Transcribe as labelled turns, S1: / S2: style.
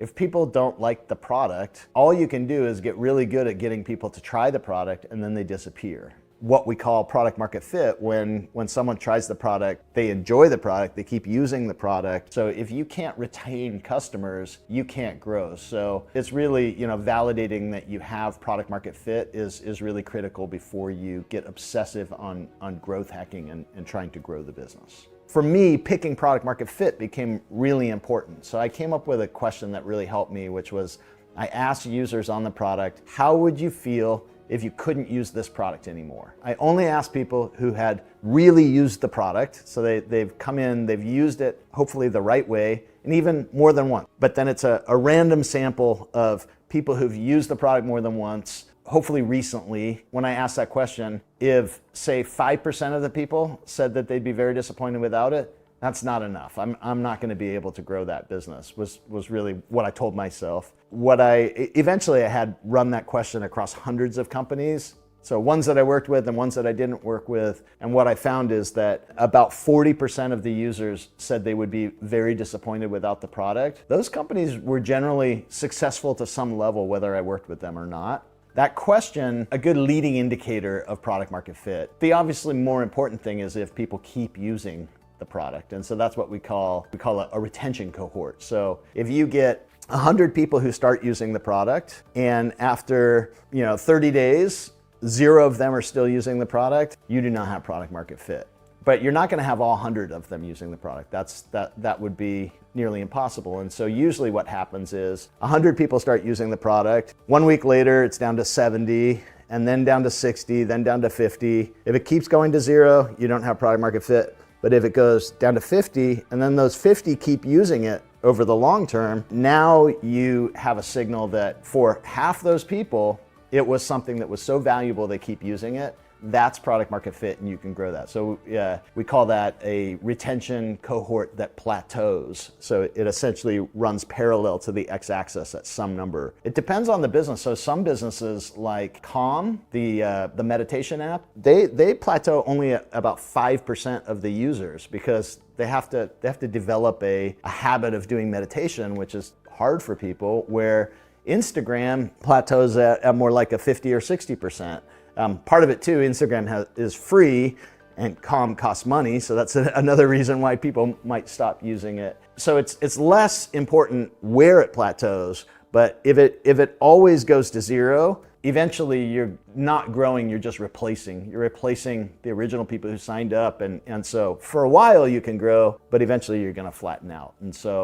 S1: If people don't like the product, all you can do is get really good at getting people to try the product and then they disappear. What we call product market fit, when someone tries the product, they enjoy the product, they keep using the product. So if you can't retain customers, you can't grow. So it's really, validating that you have product market fit is really critical before you get obsessive on growth hacking and trying to grow the business. For me, picking product market fit became really important. So I came up with a question that really helped me, which was, I asked users on the product, how would you feel if you couldn't use this product anymore? I only asked people who had really used the product. So they've come in, they've used it, hopefully the right way, and even more than once. But then it's a random sample of people who've used the product more than once, hopefully recently. When I asked that question, if say 5% of the people said that they'd be very disappointed without it, that's not enough. I'm not going to be able to grow that business, was really what I told myself. Eventually I had run that question across hundreds of companies. So ones that I worked with and ones that I didn't work with. And what I found is that about 40% of the users said they would be very disappointed without the product. Those companies were generally successful to some level, whether I worked with them or not. That question, a good leading indicator of product market fit. The obviously more important thing is if people keep using the product. And so that's what we call a retention cohort. So if you get 100 people who start using the product and after 30 days, 0 of them are still using the product, you do not have product market fit. But you're not going to have all 100 of them using the product. That would be nearly impossible. And so usually what happens is 100 people start using the product. 1 week later, it's down to 70, and then down to 60, then down to 50. If it keeps going to 0, you don't have product market fit. But if it goes down to 50, and then those 50 keep using it over the long term, now you have a signal that for half those people, it was something that was so valuable they keep using it. That's product market fit, and you can grow that. So we call that a retention cohort that plateaus. So it essentially runs parallel to the x-axis at some number. It depends on the business. So some businesses like Calm, the meditation app, they plateau only at about 5% of the users because they have to develop a habit of doing meditation, which is hard for people, where Instagram plateaus at more like a 50 or 60%. Part of it too, Instagram is free and Calm costs money, so that's another reason why people might stop using it. So it's less important where it plateaus, but if it always goes to 0, eventually you're not growing, you're just replacing. You're replacing the original people who signed up, and so for a while you can grow, but eventually you're going to flatten out. And so